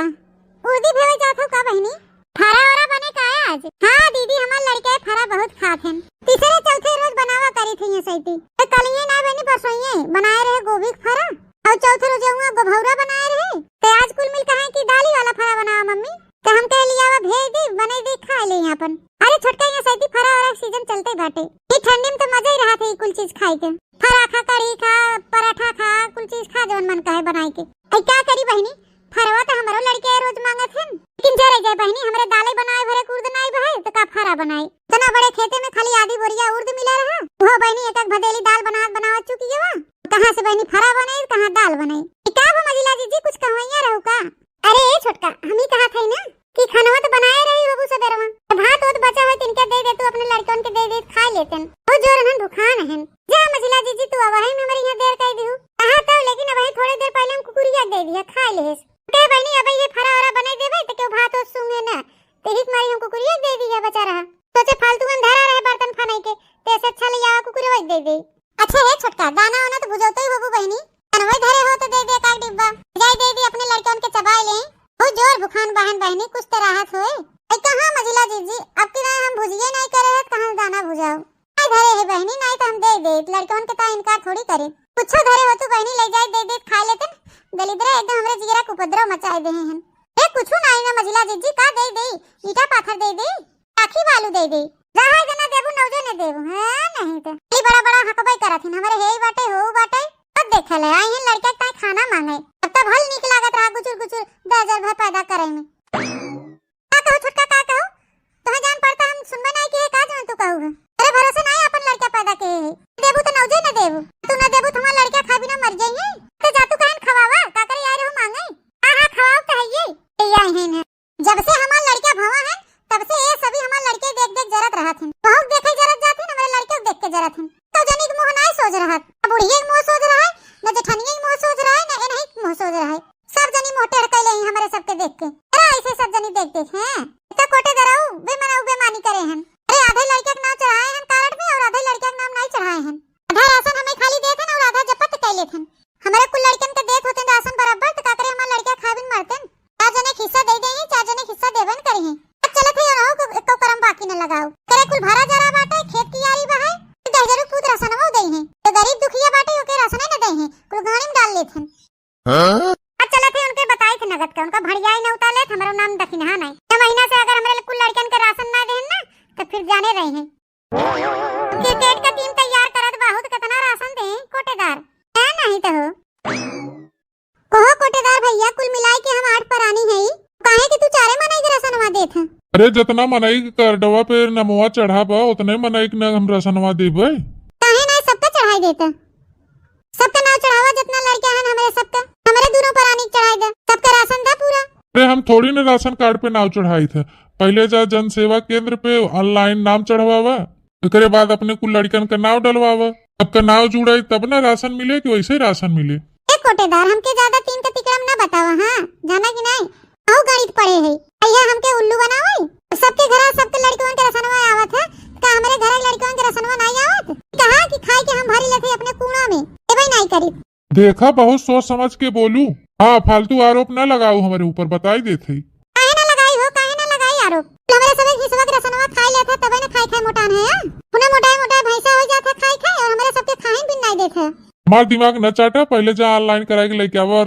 A: उदी भेवे जात हो का बहनी, फरा औरा बने काया आज। हां दीदी हमार लड़का फरा बहुत खात हैं, तीसरे चौथे रोज बनावा करी थी ये सैती, तो कलिए ना बहनी परसोइए बनाए रहे गोभी फरा, और चौथे रोज हुआ गोभौरा बनाए रहे, तो आज कुल मिल कहे कि दाली वाला फरा बनावा मम्मी, तो हम कह लिया वा भेज दी बने दी खा ले यहां पर। अरे छोटका ये सैती फरा औरा सीजन चलते बाटे, ये ठंडी में तो मजा ही रहा था कुल चीज खाए के, फरा खा, कढ़ी खा, पराठा खा, कुल चीज खा जवन मन कहे बनाई के। आई क्या करी बहनी, फरवा तो हमरो लड़के रोज मांगत हन, लेकिन जरे जाए बहनी हमरे दाले बनाए भरे उर्द नहीं भए तो का फरा बनाई। तना बड़े खेते में खाली आधी बोरिया उर्द मिला रहा, वो बहनी एक एक भदेली दाल बनावत चुकी है। कहां से बहनी फरा बने कहां दाल बने। का वो मजिला जी कुछ कहवैया रहू का। अरे ए छोटका, हम ही कहा थे ना कि खानवा तो बनाए रही बाबू सबेरवा, भात होत बचा है तिनके दे दे, तू अपने लड़कन के दे खा लेतन। वो जोर हन भूखान हन। जा मजिला जी तू अब है हमारे यहां देर कर दियो। कहा तो लेकिन अब थोड़ी देर पहले हम कुकुरिया दे दिया खा लेस। के बहनी अब ये फरा वरा बना देबे तो क्यों भात हो सूंगे ना, तेरी मारी हम कुकुरिया दे दिया बचा रहा। सोचे फालतू में धरा रहे बर्तन खाने के, ते से अच्छा लिया कुकुरिया दे दे। अच्छा है छोटका, दाना वाना तो भुजौतो ही बाबू बहनी, अनवै धरे हो तो दे दे का डिब्बा, जाई दे दी अपने लड़कन के चबाए ले। वो जोर भूखान बहन बहनी कुछ तो राहत होए। ए कहां मजिला जी अब की हम भुजिए नहीं करे है, कहां दाना भुजाओ। आई धरे है बहनी, नहीं तो हम दे दे, लड़कन के ता इनकार थोड़ी करे। कुछ धरे हो तू बहनी ले जाए दे खा लेतन। दलिद्रा एकदम हमरे जिगरा को उपद्रव मचाए दे हैं। ए कुछ नहीं ना मजिला जी का दे दे, ईटा पाथर दे दे, आखी बालू दे दे, जहां जना देबू नौजो ने देबू है नहीं तो। ई बड़ा बड़ा हकबई करत हमरे हे बाटे हो बाटे अब देख ले आई हैं लड़का का खाना मांगे, अब तो भल निक लागत रहा गुचुर गुचुर दजर भर पैदा करे में। का कहो छोटका का कहो, तोहे जान पड़ता हम सुनबे नहीं कि का जान तू कहू। अरे भरोसा नहीं अपन लड़का पैदा के है, देबू तो नौजे न देबू, तू न देबू तो हमार लड़का खा बिना मर जाई है। तो जा तू कहन खवावा का करे यार हो मांगे। हां खवाओ तो है ये आई हैं ना, जब से हमार लड़का भवा है तब से ये सभी हमार लड़के देख जरत रहत हैं, बहुत देखे जरत जात हैं, हमारे लड़के देख के जरत हैं। तो जनी के मुंह नहीं सोच रहा, अब बुढ़िए के मुंह सोच रहा है, न जेठनिए के मुंह सोच रहा है, न ए नहीं मुंह सोच रहा है। सब जनी मुंह टेढ़ कैले हैं हमारे सबके देख के। अरे ऐसे सब जनी देख हैं तो कोटे दराऊ बेमानी करे हैं। अरे आधे लड़के के नाम चढ़ाए हैं कार्ड में और आधे लड़के के नाम नहीं चढ़ाए हैं। आधा राशन हमें खाली देत हैं और आधा जपत कैले थे। हमारे कुल लड़कन के देत होते राशन बराबर तो का करे हमार लड़का खाबिन मरतन। चार जने हिस्सा दे दें, चार जने हिस्सा देवन करी हैं। अब चलत है और को एको करम बाकी न लगाओ, करे कुल भरा जरा बाटे खेत की यारी बहाए दहजरू पूत राशनवा दे हैं, तो गरीब दुखिया बाटे ओके राशन न दे हैं, कुल गाड़ी में डाल लेथन। हां अब चलत है उनके बताए थे नगद का, उनका भड़ियाई न उतार लेत, हमारा नाम दखिना नहीं। ये महीना से अगर हमरे कुल लड़कन के राशन ना देहन ना तो फिर जाने रहे हैं क्रिकेट का टीम तैयार करत बहुत कितना राशन दे कोटेदार है नहीं तो हो। कहो कोटेदार भैया कुल मिलाई के हम 8 परानी है, काहे कि तू चारे मनाई के राशनवा देत है।
B: अरे जितना मनाई कार्डवा पे नमवा चढ़ाबा उतने मनाई के न हम राशनवा देबे।
A: काहे नहीं सबका चढ़ाई देता, सबका नाम चढ़ावा जितना लड़का है हमारे सबका, हमारे दोनों परानी चढ़ाई दे, सबका राशन दा पूरा।
B: अरे हम थोड़ी न राशन कार्ड पे नाम चढ़ाई थे, पहले जा जन सेवा केंद्र पे ऑनलाइन नाम चढ़वावा, एकरे बाद अपने कुल लड़कन का नाम डलवावा, अब का नाम जुड़ाई तब ना राशन मिले कि वैसे राशन मिले।
A: ए कोटेदार हमके ज्यादा तीन का तिकड़म ना बतावा, हां जाना कि नहीं आओ गणित पढ़े है भैया हमके उल्लू बनावे। सबके घर सबके लड़कन के राशनवा आवत है, का हमारे घर लड़कन के राशनवा नहीं आवत। कहा कि खाए के हम भरी लेते अपने कूड़ा में, ए भाई नहीं करी।
B: देखा बहुत सोच समझ के बोलू, हाँ फालतू आरोप न लगाओ हमारे ऊपर, बताई देते।
A: काहे ना लगाई हो, काहे ना लगाई आरोप, हमारे सब हिस्सा के राशनवा खाई लेते तबे ना खाई मोटान है, पुना मोटाए भैंसा हो जाता खाई और हमारे सबके खाए भी नहीं देते।
B: हमार दिमाग न चाटा, पहले जा ऑनलाइन कराए के लेके आवा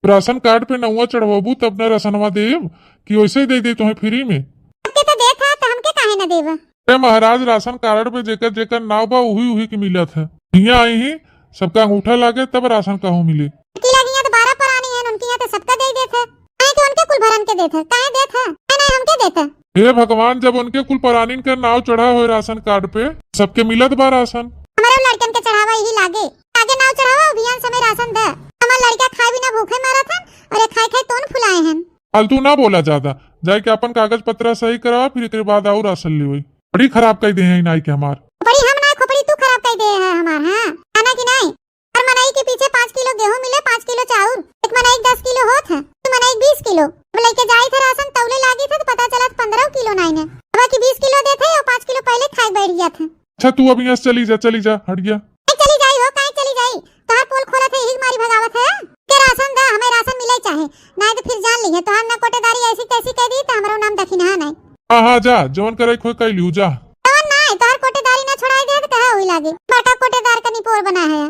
B: राशन कार्ड पे नौवा चढ़वाबू तब न राशनवा देब कि वैसे दे दे तुम्हें फ्री में।
A: सबके तो देत है तो हमके काहे ना देबा।
B: अरे महाराज राशन कार्ड पे जेकर जेकर नाव बा उही के मिलत है, यहाँ आई ही सबका अंगूठा लागे तब राशन कहूँ मिले।
A: की लगी यहाँ तो 12 परानी है, उनकी यहाँ तो सबका दे देते, काहे कि उनके कुल भरन के देते, काहे देते नहीं हमके देते।
B: हे भगवान, जब उनके कुल परानीन का नाव चढ़ा हुए राशन कार्ड पे सबके मिलत बा राशन,
A: हमारे लड़कन के चढ़ावा यही लागे, आगे नाव चढ़ावा अभियान समय राशन दे, हमार लड़का खाए बिना भूखे मारा था और ये खाए तोन फुलाए हैं।
B: फालतू ना बोला ज्यादा, जाए के अपन कागज पत्र सही करवा फिर एक बाद और राशन ले। बड़ी खराब कह दे हैं नाई के हमार,
A: बड़ी हम ना खोपड़ी तू खराब कह दे है हमार। हां खाना की नहीं, और मनाई के पीछे 5 किलो गेहूं मिले, 5 किलो चाउर, एक मनाई 10 किलो होत है, तू मनाई 20 किलो अब लेके जाई थे राशन तौले लागी थे तो पता चला 15 किलो नहीं ने, अब की 20 किलो देते और 5 किलो पहले खाए बैठ गया था।
B: अच्छा तू अब यहाँ चली जा हट गया।
A: चली जाई हो, काहे चली जाई, तोहार पोल खोला थे यही मारी भगावत है के राशन दा, हमें राशन मिले चाहे नहीं तो फिर जान ली है तोहार ना कोटेदारी ऐसी तैसी कह दी तो हमारा नाम दखिना नहीं।
B: हां जा जवन करे खोई कह लियो जा,
A: तोन नहीं तोहार कोटेदारी ना छोड़ाई दे तो कहा होई लागे बड़का कोटेदार का निपोर बना है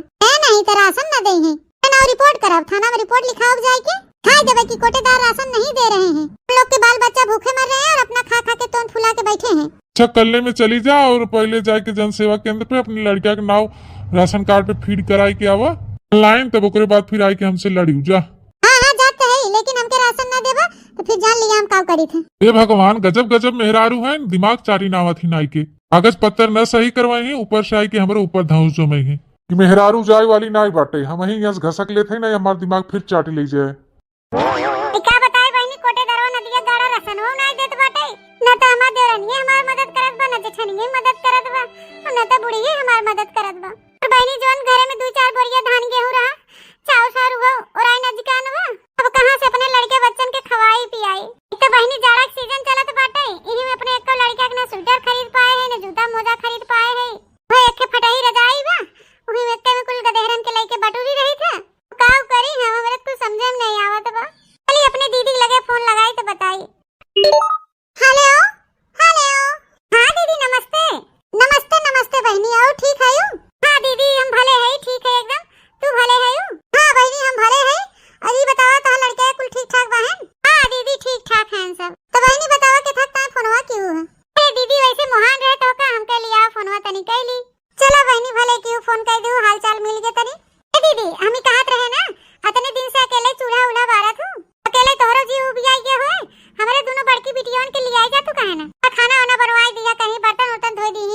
A: नहीं तो राशन ना दे हैं ना रिपोर्ट करब, थाना में रिपोर्ट लिखाओ जाए के खाए देवे कि कोटेदार राशन नहीं दे रहे हैं, लोग के बाल बच्चा भूखे मर रहे हैं और अपना खा खा के तोन फुला के बैठे हैं।
B: अच्छा कल्ले में चली जा और पहले जाके जन सेवा केंद्र पे अपनी लड़किया के नाव राशन कार्ड पे फीड कराई के आवा ऑनलाइन, तब ओकरे बाद फिर आई के हमसे लड़ी जा।
A: हाँ हाँ जात तो है, लेकिन हमके राशन ना देबा तो फिर जान लिया हम का करी थे।
B: हे भगवान, गजब गजब मेहरारू है, दिमाग चारी नावा थी नाई के। कागज पत्तर न सही करवाई है, ऊपर से आई के हमारे ऊपर धौस जमाई है कि मेहरारू जाए वाली नाई बाटे। हम ही यहाँ घसक लेते ना, हमारा दिमाग फिर चाटी ले जाए।
A: का बताए बहनी, कोटे दरवा नदिया गाड़ा रसन हो ना देत बाटे, न तो हमार देवरनिए हमार मदद करत बा, न जेठनिए मदद करत बा, न तो बुढ़िए हमार मदद करत बा। और बहनी जोन घरे में 2-4 बोरिया धान गेहूं रहा, चाव सारू हो और आई नजकान बा, अब कहां से अपने लड़के बच्चन के खवाई पियाई। एक तो बहनी जाड़ा के सीजन चलत बाटे, इही में अपने एक लड़का के ना स्वेटर खरीद पाए है, न जूता मोजा खरीद पाए है। वो एक के फटाई रजाई बा, वही में के कुल गदेहरन के लेके बटूरी रही था। काव करी हम, हमरे कुछ समझे में नहीं आवत बा। चली अपने दीदी लगे फोन लगाई तो बताई। हेलो हेलो, हाँ दीदी नमस्ते। नमस्ते नमस्ते बहनी, आओ ठीक है यू? हाँ दीदी हम भले है, ठीक है एकदम। तू भले है यू? हाँ बहनी हम भले है। अरे बतावा तो लड़के कुल ठीक ठाक बहन? हाँ दीदी ठीक ठाक हैं सब। तो बहनी बतावा के थक ता फोनवा क्यों है? अरे दीदी वैसे मोहान रहे तो का हमके लिया फोनवा तनी कैली। चलो बहनी भले क्यों फोन कर दू, हाल चाल मिल गए तनी। ए दीदी हम ही कहत रहे ना, अतने दिन से अकेले चूल्हा उल्हा बारत हूं, अकेले तोहरो जी उबियाई के होए, हमारे दोनों बड़की बिटियों के लिए आई जा तू कहे ना, खाना वाना बनवाई दिया कहीं, बर्तन वर्तन धोई दी,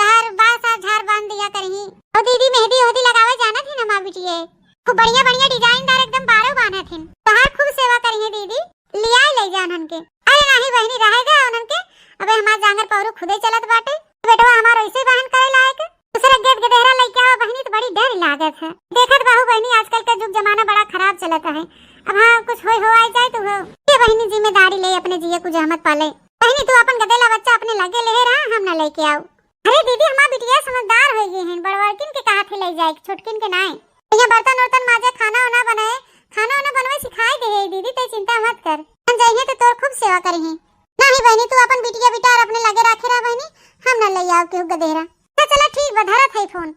A: तहार बाल साफ झाड़ बांध दिया करही। और दीदी मेहंदी होदी लगावे जाना थी ना मां बिटिए, खूब बढ़िया बढ़िया डिजाइनदार एकदम बारो बाना थी, तहार खूब सेवा करी दीदी, लिया ले जान उनके। अरे नहीं बहनी रहेगा उनके, अबे हमार जांगर पौरू खुदे चलत बाटे, बेटवा हमार ऐसे बहन करे लायक दूसरा गेट गदेहरा लेके आओ बहनी तो बड़ी डर लागत है। देखत बाहू बहनी आजकल का युग जमाना बड़ा खराब चलता है। अब हाँ कुछ हो आई जाए तो हो, ये बहनी जिम्मेदारी ले अपने जिये कुछ जहमत पाले। बहनी तू अपन गदेला बच्चा अपने लगे ले रहा, हम ना लेके आओ। अरे दीदी हमार बिटिया समझदार हो गई हैं, बड़वड़किन के कहा थे ले जाए, छोटकिन के नाय। यहाँ बर्तन वर्तन माजे, खाना वाना बनाए, खाना वाना बनवाए सिखाई दे दीदी, ते चिंता मत कर, हम जाइए तो तोर खूब सेवा करेंगे। नहीं बहनी तू अपन बिटिया बिटार अपने लगे रखे रहा बहनी, हम ना ले आओ केहू गदेहरा। चला ठीक बधारत है फोन।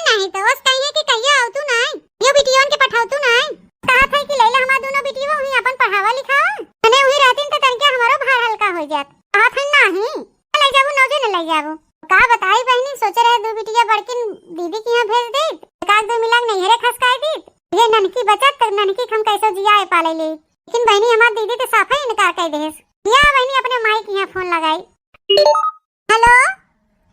A: नहीं तो बस कहिए कि कहिए आओ तू ना, यो बिटियों के पठाओ तू ना, कहा था कि लैला हमार दोनों बिटियों हुई अपन पढ़ावा लिखावा, तने हुई रहतिन तो तनके हमारो भार हल्का हो जात। कहा था नहीं ले जाबो नौजे न ले जाबो, का बताई बहनी, सोचे रहे दो बिटिया बड़किन दीदी के यहां भेज दे, एकाक दो मिलाक नैहरे खसकाई दी, ये ननकी बचत तक ननकी हम कैसे जियाए पाले ले। लेकिन बहनी हमार दीदी तो साफा ही इनकार कर देस। या बहनी अपने माई के यहां फोन लगाई। हेलो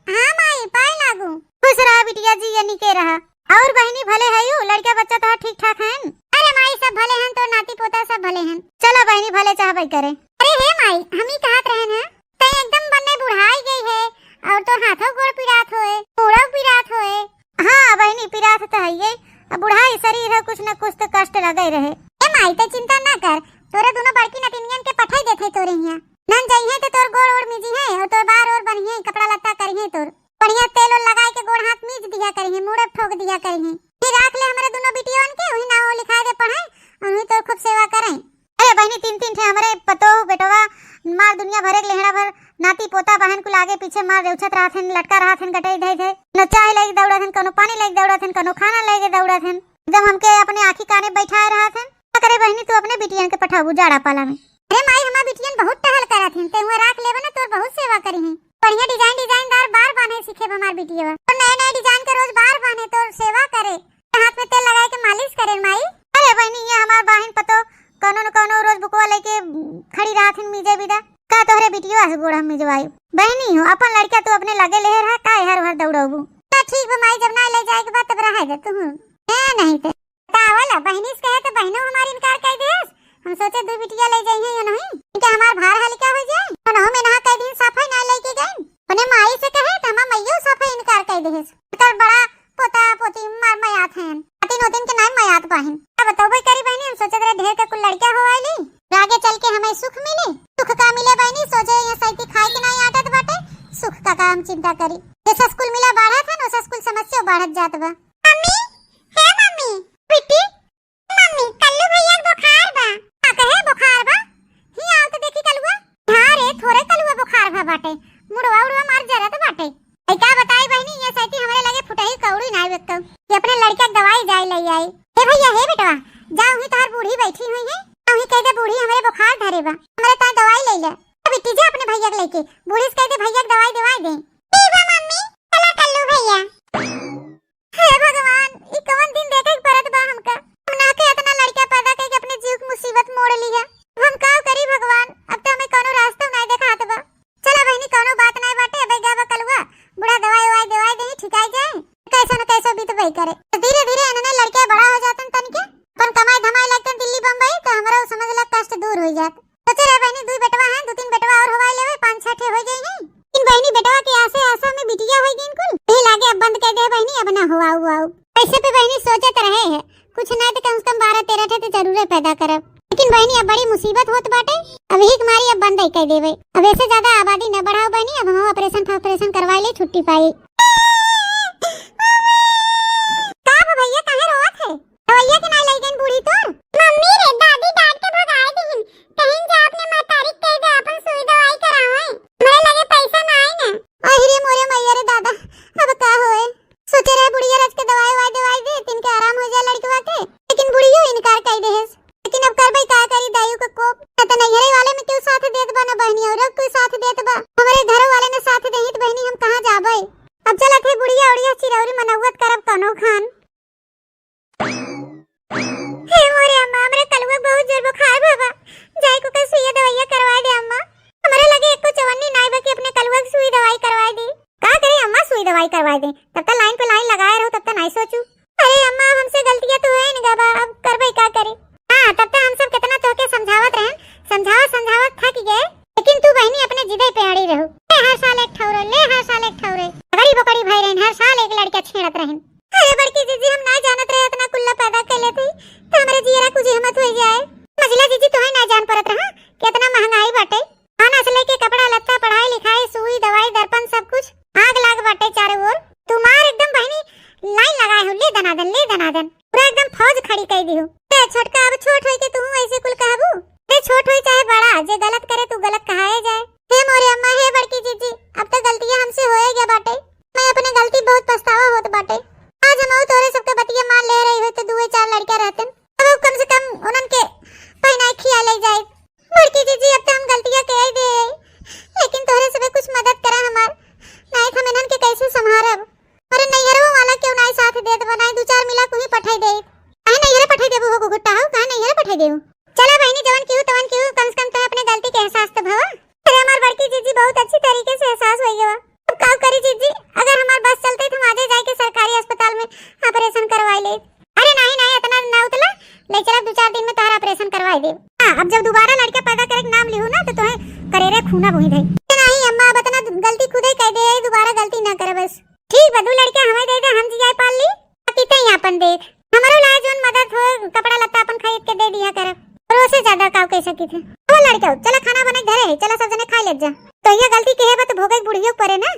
A: हाँ माई पाए लागू, खुश रहा बिटिया जी, ये निके रहा। और बहनी भले है यू, लड़का बच्चा तो ठीक ठाक हैं? अरे माई सब भले हैं, तो नाती पोता सब भले हैं। चलो बहनी भले चाहबे करे। अरे हे माई हम ही कहत रहे ना, ते एकदम बनने बुढ़ाई गई है, और तो हाथों गोड़ पिरात होए, पूरा पिरात होए। हाँ बहनी पिरात तो है ये, बुढ़ाई शरीर है, कुछ न कुछ तो कष्ट लगे रहे। ए माई ते चिंता ना कर, तोरे दोनों बड़की नतिनियन के पठाई देथे तोरे यहाँ, नन जाइए तो तोर गोड़ ओड़ मिजी है, और तोर बार और बनिए, कपड़ा लत्ता करिए, तोर बढ़िया तेल और लगाए के गोड़ हाथ मीज दिया करिए, मुड़े ठोक दिया करिए, फिर राख ले हमारे दोनों बिटियों के, वही नाव लिखा दे पढ़ाई और वही तो खूब सेवा करें। अरे बहनी 3-3 थे हमारे पतो बेटवा, मार दुनिया भरे लेहड़ा भर नाती पोता बहन को लागे पीछे मार रेउछत रहथन, लटका रहथन, गटई धई धई न चाय लेके दौड़ाथन, कनो पानी लेके दौड़ाथन, कनो खाना लेके दौड़ाथन, एकदम हमके अपने आंखी काने बैठाए रहथन। क्या करे बहनी तू अपने बिटियन के पठाबू जाड़ा पाला में। अरे माई हमार बिटियन बहुत टहल करथन, ते हुए राख लेबे ना तोर बहुत सेवा करी है, बढ़िया डिजाइनदार बार बांधे सीखे हमार बिटिया, तो नए डिजाइन के रोज बार बांधे, तो सेवा करे, हाथ में तेल लगाए के मालिश करे माई। अरे बहनी ये हमार बहन पतो कोनो न कोनो रोज बुकवा लेके खड़ी रहथन मीजे बिदा, का तोहरे बिटिया से गोड़ हम मिजवाई। बहनी हो अपन लड़का तो अपने लगे ले रहा, का हर हर दौड़ाबू। तो ठीक बा माई, जब ना ले जाए के बाद तब रह दे तू, ए नहीं ते तावला बहनी से कहे तो बहनों हमारी इनकार कर देस, हम सोचे दो बिटिया ले जाइए या नहीं, क्या हमार भार हल्का हो जाए, और हम ना कह दिन सफाई ना लेके गए, अपने माई से कहे तो हम मैयो सफाई इनकार कर देस, कर बड़ा पोता पोती मार मयात हैं, तीन के नाम मयात बहन। अब बताओ भाई करी बहनी, हम सोचे रे ढेर का कुल लड़का हो आइली, आगे चल के हमें सुख मिले, सुख का मिले बहनी, सोचे ये सैती खाए के नहीं आदत बाटे, सुख का काम चिंता करी, जैसा स्कूल मिला बढ़त है वैसा स्कूल समस्या बढ़त जात बा। मम्मी हे मम्मी बेटी, मम्मी कल्लू भैया बुखार बा, का कहे बुखार बा, ही आओ तो देखी कलुआ, हां रे थोड़े कलुआ बुखार बा बाटे, मुड़वा उड़वा मार जरत बाटे। ए का बताई बहनी, ये सैती हमरे लगे फुटही कौड़ी ना बेतो, ये अपने लड़का दवाई जाई ले आई। हे भैया हे बेटवा जाओ, ही तार बूढ़ी बैठी हुई है, ही कह दे बूढ़ी हमरे बुखार धरे बा, हमरे ता दवाई ले ले, बेटी जा अपने भैया के लेके, बूढ़ी से कह दे भैया दवाई दे। ठीक बा मम्मी, चला कल्लू भैया। हे भगवान, ई कौन दिन देखे के परत बा हमका। हम ना के इतना लड़का पैदा करके अपने जीव की मुसीबत मोड़ ली है। हम का करी भगवान, अब तो हमें कोनो रास्ता नहीं देखात बा। चला बहनी, कोनो बात नहीं बाटे, अबे गावा कलुआ बुढ़ा दवाई दे ठिकाई जाए, कैसे न कैसे बीत बई करे। धीरे धीरे इन्होंने लड़के बड़ा हो जातन तनके, अपन कमाई धमाई लगतन दिल्ली बम्बई, तो हमरा समझ ला कष्ट दूर हो जात। तो चले बहनी, दो बेटवा हैं, दो तीन बेटवा और हवाई लेवे, 5-6 ठे हो जाई हैं। इन बहनी बेटवा के आसे में बिटिया होई गिन कुल यही लागे अब बंद कर दे बहनी, अब ना हुआ ऐसे पे बहनी सोचत रहे है कुछ नहीं तो कम से कम 12-13 ठे तो जरूर पैदा करब। लेकिन बहनी अब बड़ी मुसीबत होत बाटे, अब ही मारी अब बंद ही कर देवे। अब ऐसे ज्यादा आबादी न बढ़ाओ बहनी, अब हम ऑपरेशन करवाई ले, छुट्टी पाई। का भैया काहे रोवत है? भैया के ना लइकन बूढ़ी तोर मम्मी रे दादी डांट के भगाए दीन, कहीं जा अपने मातारी कह दे अपन सुई दवाई करावे, मेरे लगे पैसा ना आई ना। अरे मोरे मैया रे दादा, अब का होए? सोचे रहे बुढ़िया रच के दवाई दे तिनके आराम हो जाए लड़कवा के, लेकिन बुढ़ियो इनकार कर दे है। लेकिन अब करबई का करी, दायु के कोप त नैहरे वाले में क्यों साथ देत बा ना बहनी, और कोई साथ देत बा? हमारे घर वाले ने साथ देहित बहनी, हम कहां जाबे? अब चलत है बुढ़िया उड़िया चिरौरी मनौवत करब कनो खान। हे मोरे अम्मा, हमरे कलुआ बहुत जोर बुखार बाबा, जाई को के सुई दवाई करवा दे अम्मा। हमरे लगे एको चवन्नी नाई बा कि अपने कलुआ की सुई दवाई करवा दे। का करे अम्मा, सुई दवाई करवा दे, तब तक लाइन पे लाइन लगाए रहो, तब तक नहीं सोचू। अरे अम्मा, हमसे गलतियां तो है न गाबा, अब करबई का करे? हां, तब तक हम सब कितना तोके समझावत रहन, समझावत थक गए, लेकिन तू बहनी अपने जिदे पे अड़ी रहो। हर साल एक ठौरे ले, हर साल एक ठौरे बड़ी बकड़ी भाई रहन, हर साल एक लड़का छेड़त रहन। अरे बड़की जीजी, हम ना जानत रहे इतना कुल्ला पैदा कर लेते तो हमरे जियरा कुछ हिम्मत हो जाए। मजला जीजी तो है ना जान परत रहा कि इतना महंगाई बाटे, खाना से लेके कपड़ा लत्ता, पढ़ाई लिखाई, सुई दवाई दर्पण सब कुछ आग लाग बाटे चारों ओर। तुम्हार एकदम बहनी लाइन लगाए हो, ले दनादन पूरा एकदम फौज खड़ी कर दी हो। ते छोटका अब छोट होई के तू ऐसे कुल कहबू? ते छोट होई चाहे बड़ा, जे गलत करे तू गलत कहाए जाए। हे मोरे अम्मा, हे बड़की जीजी, अब तक गलतियां हमसे होए गया बाटे, मैं अपने गलती बहुत पछतावा होत बाटे। आज हम तोरे सबके बतिया मान ले रही हो तो 2-4 लड़का रहतन, अब कम से कम उनन के पहनाई खिया ले जाए। बड़की जीजी, अब तो हम गलतियां कह दे, लेकिन तोरे सबे कुछ मदद करा हमार, नहीं हम इनन के कैसे संभारब? अरे नैहरवा वाला क्यों नहीं साथ देत बनाई, 2-4 मिला को ही पठाई दे। काहे नैहरे पठाई देबो हो गुट्टा हो, काहे नैहरे पठाई देबो? चला बहनी, जवन क्यों तवन क्यों, कम से कम तो अपने गलती के एहसास तो भवा। अरे हमार बड़की जीजी बहुत अच्छी तरीके से एहसास हो गया। अब का करी जीजी, अगर हमार बस चलते तो हम आजे जाके सरकारी अस्पताल में ऑपरेशन करवाई ले। अरे नहीं इतना ना उतला ले, चला 2-4 दिन में तोहरा ऑपरेशन करवाई दे। हां, अब जब दोबारा लड़का पैदा करे के नाम लिहू ना तो तोहे करेरे खूना बोही दे। नहीं अम्मा, अब इतना गलती खुदे कह दे, दोबारा गलती ना करे बस। ठीक बा, 2 लड़का हमें दे दे, हम जियाई पाल ली, बाकी तई अपन देख। हमरो ला जोन मदद हो, कपड़ा लत्ता अपन खरीद के दे दिया कर, और उससे ज्यादा का कह सकी थे। ओ लड़का, चला खाना बना घरे, चला सब जने खा ले जा। तो ये गलती के है बा तो भोगे बुढ़ियो परे ना।